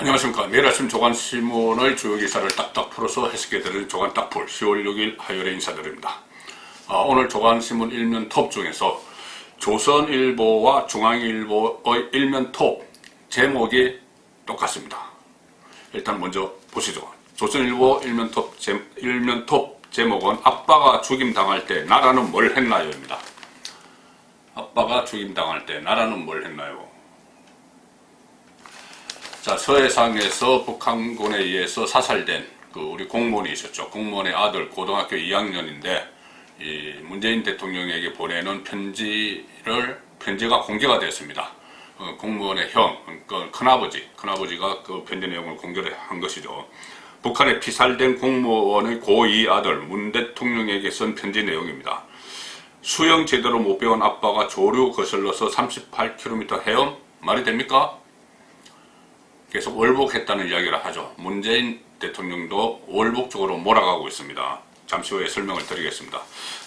안녕하십니까. 매일 아침 조간신문의 주요 기사를 딱딱 풀어서 해석해드리는 조간딱풀 10월 6일 화요일에 인사드립니다. 오늘 조간신문 일면 톱 중에서 조선일보와 중앙일보의 일면 톱 제목이 똑같습니다. 일단 먼저 보시죠. 조선일보 일면 톱 제목은 아빠가 죽임당할 때 나라는 뭘 했나요? 입니다. 아빠가 죽임당할 때 나라는 뭘 했나요? 자, 서해상에서 북한군에 의해서 사살된 우리 공무원이 있었죠. 공무원의 아들 고등학교 2학년인데 이 문재인 대통령에게 보내는 편지가 공개가 됐습니다. 공무원의 형, 그러니까 큰아버지가 그 편지 내용을 공개를 한 것이죠. 북한에 피살된 공무원의 고2 아들 문 대통령에게 쓴 편지 내용입니다. 수영 제대로 못 배운 아빠가 조류 거슬러서 38km 헤엄? 말이 됩니까? 계속 월북했다는 이야기를 하죠. 문재인 대통령도 월북 쪽으로 몰아가고 있습니다. 잠시 후에 설명을 드리겠습니다.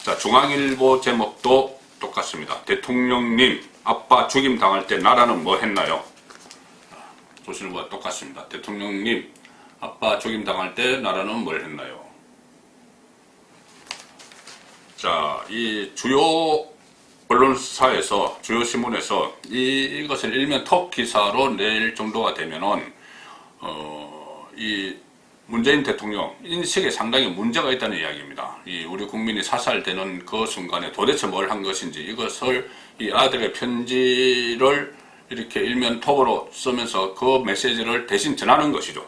자, 중앙일보 제목도 똑같습니다. 대통령님, 아빠 죽임 당할 때 나라는 뭐 했나요? 조선일보와 똑같습니다. 대통령님, 아빠 죽임 당할 때 나라는 뭘 했나요? 자, 이 주요 언론사에서, 주요 신문에서 이것을 일면 톱 기사로 낼 정도가 되면은, 이 문재인 대통령 인식에 상당히 문제가 있다는 이야기입니다. 이 우리 국민이 사살되는 그 순간에 도대체 뭘 한 것인지 이것을 이 아들의 편지를 이렇게 일면 톱으로 쓰면서 그 메시지를 대신 전하는 것이죠.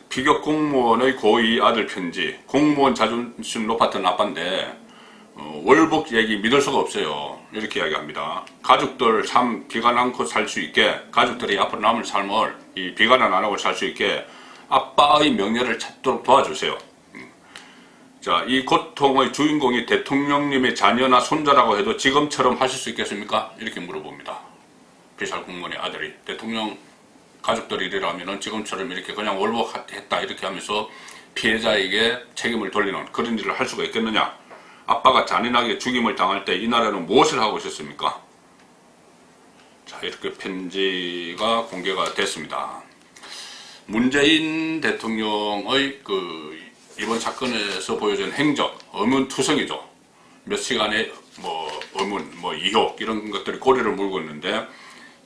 피격 공무원의 고2 아들 편지, 공무원 자존심 높았던 아빠인데 월북 얘기 믿을 수가 없어요. 이렇게 이야기합니다. 가족들 참 비관 않고 살 수 있게, 가족들이 앞으로 남을 삶을 이 비관을 안 하고 살 수 있게 아빠의 명예를 찾도록 도와주세요. 자, 이 고통의 주인공이 대통령님의 자녀나 손자라고 해도 지금처럼 하실 수 있겠습니까? 이렇게 물어봅니다. 피살 공무원의 아들이 대통령 가족들이라면 지금처럼 이렇게 그냥 월북했다 이렇게 하면서 피해자에게 책임을 돌리는 그런 일을 할 수가 있겠느냐? 아빠가 잔인하게 죽임을 당할 때 이 나라는 무엇을 하고 있었습니까? 자, 이렇게 편지가 공개가 됐습니다. 문재인 대통령의 이번 사건에서 보여준 행적, 의문투성이죠. 몇 시간의 의문, 의혹 이런 것들이 꼬리를 물고 있는데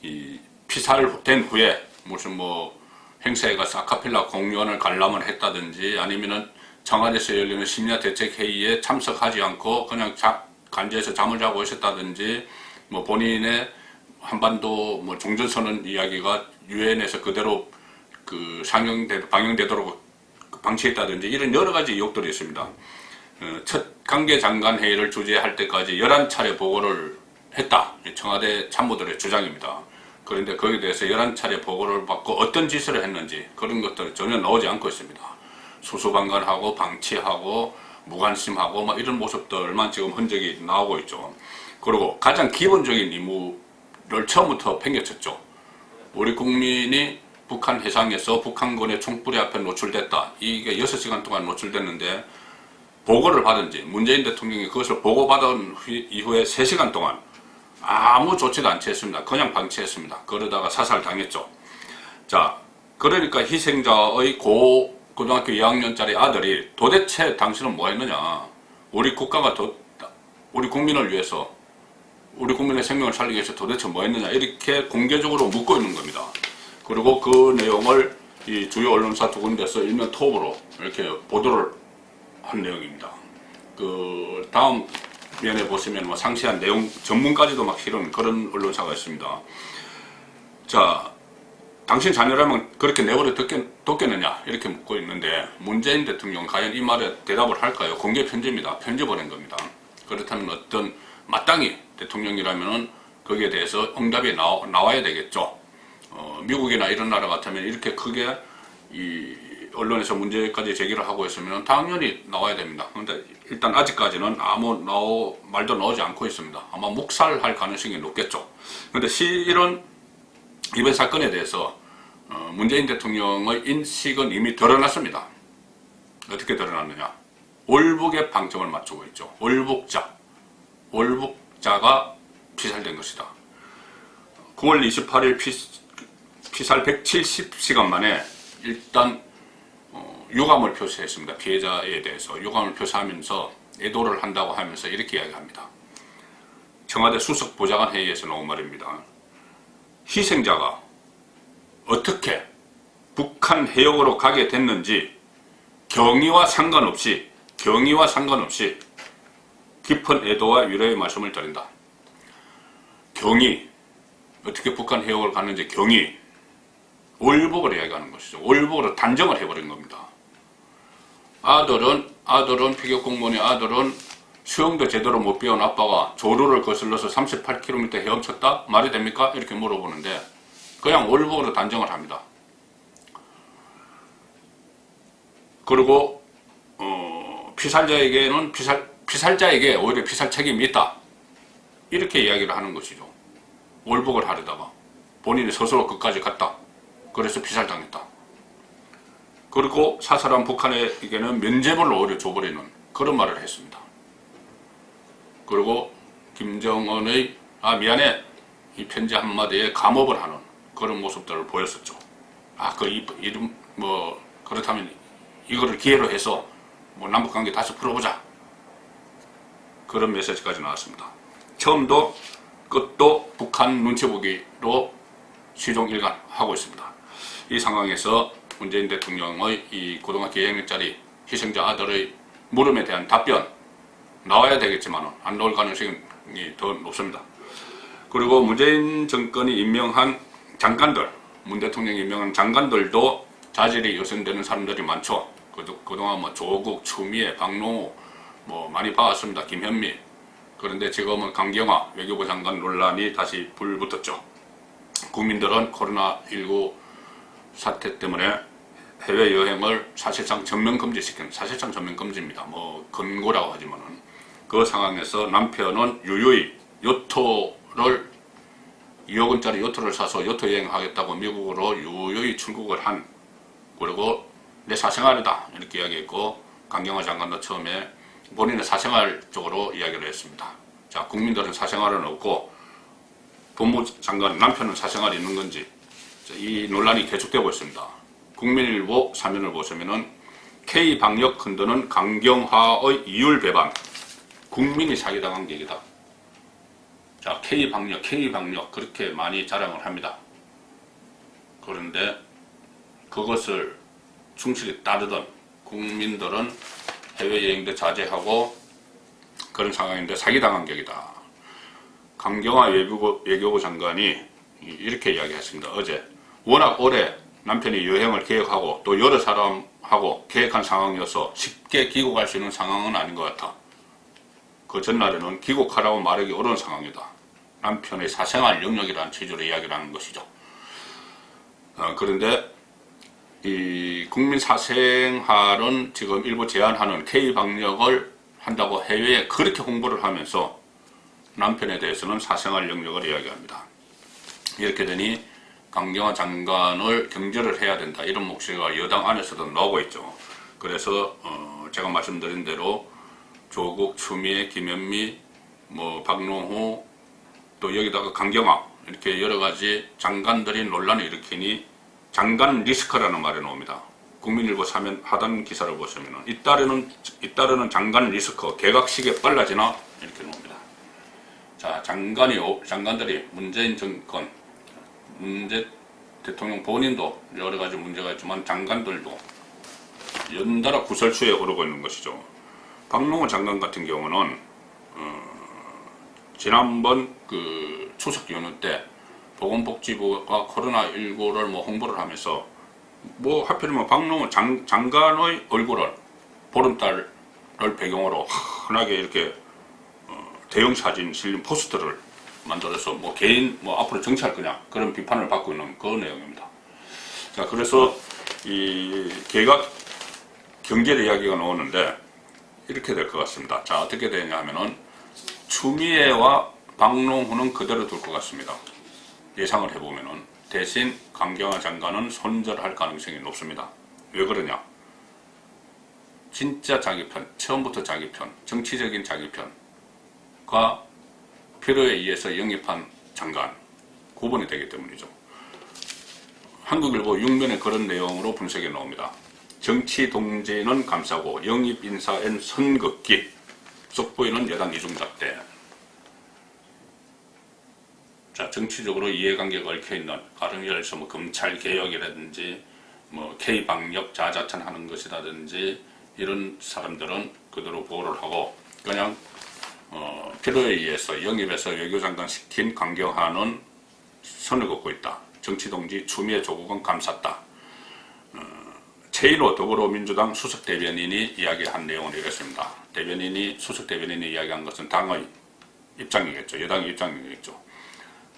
이 피살된 후에 무슨 행사에 가서 아카펠라 공연을 관람을 했다든지 아니면은 청와대에서 열리는 심야대책회의에 참석하지 않고 그냥 간제에서 잠을 자고 있었다든지 본인의 한반도 종전선언 이야기가 유엔에서 그대로 방영되도록 방치했다든지 이런 여러 가지 의혹들이 있습니다. 첫 관계장관 회의를 주재할 때까지 11차례 보고를 했다. 청와대 참모들의 주장입니다. 그런데 거기에 대해서 11차례 보고를 받고 어떤 짓을 했는지 그런 것들이 전혀 나오지 않고 있습니다. 수수방관하고 방치하고 무관심하고 이런 모습들만 지금 흔적이 나오고 있죠. 그리고 가장 기본적인 임무를 처음부터 팽개쳤죠. 우리 국민이 북한 해상에서 북한군의 총부리 앞에 노출됐다. 이게 6시간 동안 노출됐는데 보고를 받은지 문재인 대통령이 그것을 보고받은 이후에 3시간 동안 아무 조치도 않지 했습니다. 그냥 방치했습니다. 그러다가 사살당했죠. 자, 그러니까 희생자의 고등학교 2학년짜리 아들이 도대체 당신은 뭐 했느냐? 우리 국가가 우리 국민을 위해서, 우리 국민의 생명을 살리기 위해서 도대체 뭐 했느냐? 이렇게 공개적으로 묻고 있는 겁니다. 그리고 그 내용을 이 주요 언론사 두 군데서 일면 톱으로 이렇게 보도를 한 내용입니다. 그 다음 면에 보시면 상세한 내용 전문까지도 막 실은 그런 언론사가 있습니다. 자, 당신 자녀라면 그렇게 내버려 뒀겠느냐 이렇게 묻고 있는데 문재인 대통령 과연 이 말에 대답을 할까요? 공개 편지입니다. 편지 보낸 겁니다. 그렇다면 어떤 마땅히 대통령이라면 거기에 대해서 응답이 나와야 되겠죠. 미국이나 이런 나라 같으면 이렇게 크게 이 언론에서 문제까지 제기를 하고 있으면 당연히 나와야 됩니다. 그런데 일단 아직까지는 아무 말도 나오지 않고 있습니다. 아마 묵살할 가능성이 높겠죠. 그런데 실은 이번 사건에 대해서 문재인 대통령의 인식은 이미 드러났습니다. 어떻게 드러났느냐? 월북에 방점을 맞추고 있죠. 월북자가 피살된 것이다. 9월 28일 피살 170시간 만에 일단 유감을 표시했습니다. 피해자에 대해서 유감을 표시하면서 애도를 한다고 하면서 이렇게 이야기합니다. 청와대 수석 보좌관 회의에서 나온 말입니다. 희생자가 어떻게 북한 해역으로 가게 됐는지 경위와 상관없이 깊은 애도와 위로의 말씀을 드린다. 경위, 어떻게 북한 해역을 갔는지 경위, 월북을 이야기하는 것이죠. 월북으로 단정을 해버린 겁니다. 아들은 피격 공무원의 아들은 수영도 제대로 못 배운 아빠가 조류를 거슬러서 38km 헤엄쳤다? 말이 됩니까? 이렇게 물어보는데 그냥 월북으로 단정을 합니다. 그리고 피살자에게는 피살자에게 오히려 피살 책임이 있다. 이렇게 이야기를 하는 것이죠. 월북을 하려다가 본인이 스스로 끝까지 갔다. 그래서 피살당했다. 그리고 사살한 북한에게는 면죄부를 오히려 줘버리는 그런 말을 했습니다. 그리고 김정은의 미안해 이 편지 한마디에 감업을 하는 그런 모습들을 보였었죠. 이름 그렇다면 이거를 기회로 해서 남북관계 다시 풀어보자. 그런 메시지까지 나왔습니다. 처음도 끝도 북한 눈치 보기로 시종일관 하고 있습니다. 이 상황에서 문재인 대통령의 이 고등학교 2학년짜리 희생자 아들의 물음에 대한 답변 나와야 되겠지만 안 나올 가능성이 더 높습니다. 그리고 문재인 정권이 임명한 장관들, 문 대통령이 임명한 장관들도 자질이 요선되는 사람들이 많죠. 그동안 조국, 추미애, 박노후 많이 봐왔습니다. 김현미. 그런데 지금은 강경화 외교부 장관 논란이 다시 불붙었죠. 국민들은 코로나19 사태 때문에 해외여행을 사실상 전면금지시키는, 사실상 전면금지입니다. 권고라고 하지만은 그 상황에서 남편은 유유히 요트를 2억 원짜리 요트를 사서 요트 여행하겠다고 미국으로 유유히 출국을 한, 그리고 내 사생활이다 이렇게 이야기했고, 강경화 장관도 처음에 본인의 사생활 쪽으로 이야기를 했습니다. 자, 국민들은 사생활은 없고 법무장관 남편은 사생활이 있는 건지, 이 논란이 계속되고 있습니다. 국민일보 사면을 보시면은 K방역 흔드는 강경화의 이율 배반, 국민이 사기당한 계기다. 자, K방역 그렇게 많이 자랑을 합니다. 그런데 그것을 충실히 따르던 국민들은 해외여행도 자제하고 그런 상황인데 사기당한 격이다. 강경화 외교부 장관이 이렇게 이야기했습니다. 어제 워낙 오래 남편이 여행을 계획하고 또 여러 사람하고 계획한 상황이어서 쉽게 귀국할 수 있는 상황은 아닌 것 같아. 그 전날에는 귀국하라고 말하기 어려운 상황이다. 남편의 사생활 영역이라는 취지로 이야기를 하는 것이죠. 그런데 이 국민 사생활은 지금 일부 제한하는 K방역을 한다고 해외에 그렇게 홍보를 하면서 남편에 대해서는 사생활 영역을 이야기합니다. 이렇게 되니 강경화 장관을 경질을 해야 된다, 이런 목소리가 여당 안에서도 나오고 있죠. 그래서 제가 말씀드린 대로 조국, 추미애, 김현미, 박노후, 또 여기다가 강경화, 이렇게 여러 가지 장관들이 논란을 일으키니 장관 리스크라는 말이 나옵니다. 국민일보 사면 하단 기사를 보시면은 잇따르는 장관 리스크, 개각식에 빨라지나 이렇게 나옵니다. 자, 장관들이 문재인 정권, 문재 대통령 본인도 여러 가지 문제가 있지만 장관들도 연달아 구설수에 오르고 있는 것이죠. 박노후 장관 같은 경우는 지난번 그 추석 연휴 때 보건복지부가 코로나19를 홍보를 하면서 하필이면 박노후 장관의 얼굴을 보름달을 배경으로 환하게 이렇게 대형 사진 실린 포스터를 만들어서 개인 앞으로 정치할 거냐 그런 비판을 받고 있는 그 내용입니다. 자, 그래서 이 개각 경제 이야기가 나오는데 이렇게 될 것 같습니다. 자, 어떻게 되냐 하면은 추미애와 박노후는 그대로 둘 것 같습니다. 예상을 해보면은. 대신 강경화 장관은 손절할 가능성이 높습니다. 왜 그러냐? 진짜 자기 편, 처음부터 자기 편, 정치적인 자기 편과 필요에 의해서 영입한 장관 구분이 되기 때문이죠. 한국일보 6면에 그런 내용으로 분석이 나옵니다. 정치 동지는 감싸고 영입 인사엔 선긋기, 속보에는 여당 이중잣대. 자, 정치적으로 이해관계가 얽혀있는, 가령 예를 들어서 뭐 검찰 개혁이라든지 뭐 K방역 자자천하는 것이라든지 이런 사람들은 그대로 보호를 하고 그냥 필요에 의해서 영입해서 외교장관 시킨 강경화는 선을 긋고 있다. 정치동지 추미애 조국은 감쌌다. 최인호 더불어민주당 수석대변인이 이야기한 내용은 이렇습니다. 수석대변인이 이야기한 것은 당의 입장이겠죠. 여당의 입장이겠죠.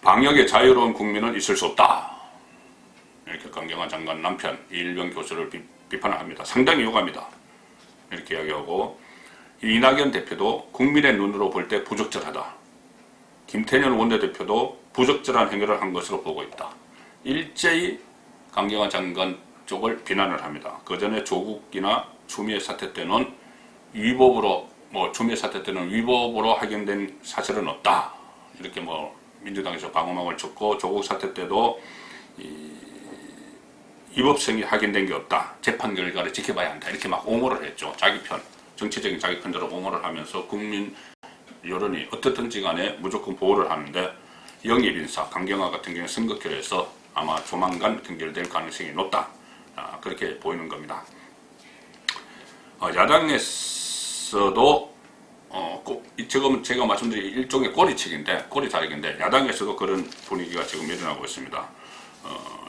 방역에 자유로운 국민은 있을 수 없다. 이렇게 강경화 장관 남편 이일병 교수를 비판을 합니다. 상당히 요구합니다. 이렇게 이야기하고 이낙연 대표도 국민의 눈으로 볼 때 부적절하다. 김태년 원내대표도 부적절한 행위를 한 것으로 보고 있다. 일제히 강경화 장관 쪽을 비난을 합니다. 그 전에 조국이나 추미애 사태 때는 위법으로 확인된 사실은 없다. 이렇게 민주당에서 방어막을 쳤고 조국 사태 때도 위법성이 확인된 게 없다. 재판 결과를 지켜봐야 한다. 이렇게 막 옹호를 했죠. 정치적인 자기 편대로 옹호를 하면서 국민 여론이 어떻든지 간에 무조건 보호를 하는데 영입인사, 강경화 같은 경우는 선거결에서 아마 조만간 경결될 가능성이 높다. 그렇게 보이는 겁니다. 야당에서도 지금 제가 말씀드린 일종의 꼬리자르기인데 야당에서도 그런 분위기가 지금 일어나고 있습니다.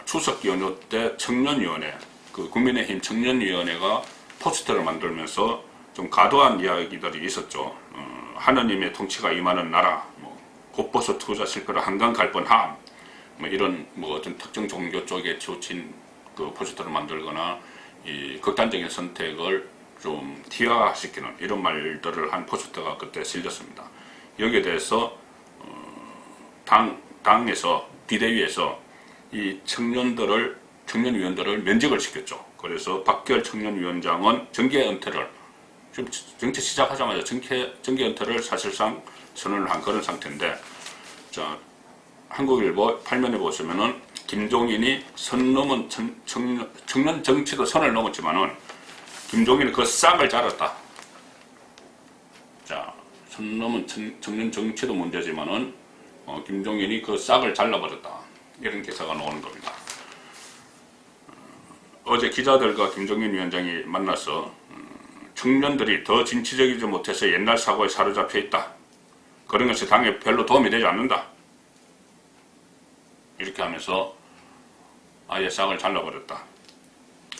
추석 연휴 때 청년위원회, 국민의힘 청년위원회가 포스터를 만들면서 좀 과도한 이야기들이 있었죠. 하느님의 통치가 임하는 나라, 곳버섯 투자 실거를 한강 갈 뻔함, 이런 어떤 특정 종교 쪽에 치우친 그 포스터를 만들거나 이 극단적인 선택을 좀 티화시키는 이런 말들을 한 포스터가 그때 실렸습니다. 여기에 대해서 당에서 비대위에서 이 청년위원들을 면직을 시켰죠. 그래서 박결 청년위원장은 정계 은퇴를 지금 정치 시작하자마자 정계 은퇴를 사실상 선언을 한 그런 상태인데, 자, 한국일보 8면에 보시면은 김종인이 선 넘은 청년 정치도 선을 넘었지만은 김종인은 그 싹을 자랐다. 자, 선 넘은 청년 정치도 문제지만은 김종인이 그 싹을 잘라버렸다. 이런 기사가 나오는 겁니다. 어제 기자들과 김종인 위원장이 만나서 청년들이 더 진취적이지 못해서 옛날 사고에 사로잡혀 있다. 그런 것이 당에 별로 도움이 되지 않는다. 이렇게 하면서 아예 싹을 잘라버렸다.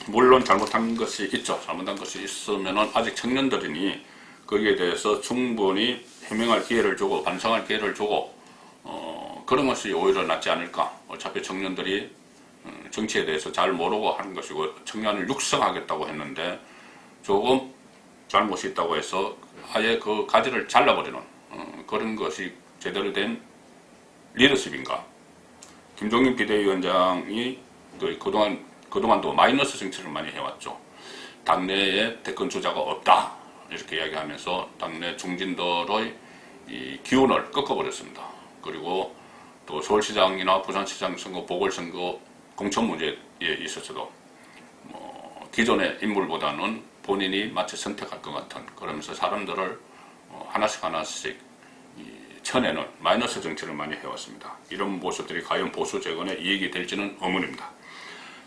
물론 잘못한 것이 있죠. 잘못한 것이 있으면 아직 청년들이니 거기에 대해서 충분히 해명할 기회를 주고 반성할 기회를 주고 그런 것이 오히려 낫지 않을까. 어차피 청년들이 정치에 대해서 잘 모르고 하는 것이고 청년을 육성하겠다고 했는데 조금 잘못이 있다고 해서 아예 그 가지를 잘라버리는 그런 것이 제대로 된 리더십인가. 김종인 비대위원장이 그동안도 마이너스 정치를 많이 해왔죠. 당내에 대권 주자가 없다. 이렇게 이야기하면서 당내 중진들의 이 기운을 꺾어버렸습니다. 그리고 또 서울시장이나 부산시장 선거, 보궐선거 공천 문제에 있어서도 기존의 인물보다는 본인이 마치 선택할 것 같은, 그러면서 사람들을 하나씩 쳐내는 마이너스 정치를 많이 해왔습니다. 이런 모습들이 과연 보수 재건에 이익이 될지는 의문입니다.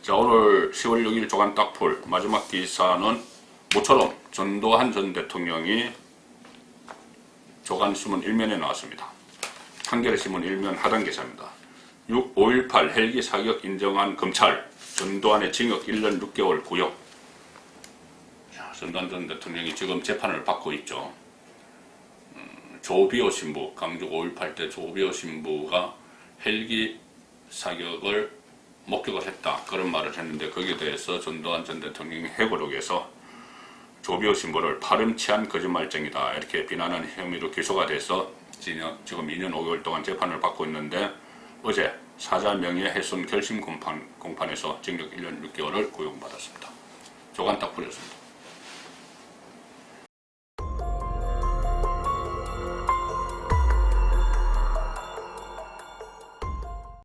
자, 오늘 10월 6일 조간 딱풀 마지막 기사는 모처럼 전두환 전 대통령이 조간신문 1면에 나왔습니다. 한겨레 신문 1면 하단 기사입니다. 5.18 헬기 사격 인정한 검찰, 전두환의 징역 1년 6개월 구역. 전두환 전 대통령이 지금 재판을 받고 있죠. 조비오 신부, 강주 5.18 때 조비오 신부가 헬기 사격을 목격을 했다. 그런 말을 했는데 거기에 대해서 전두환 전 대통령이 해고록에서 조비오 신부를 파렴치한 거짓말쟁이다. 이렇게 비난하는 혐의로 기소가 돼서 지금 2년 5개월 동안 재판을 받고 있는데 어제 사자 명예훼손 결심 공판에서 징역 1년 6개월을 구형받았습니다. 조간 딱풀이었습니다.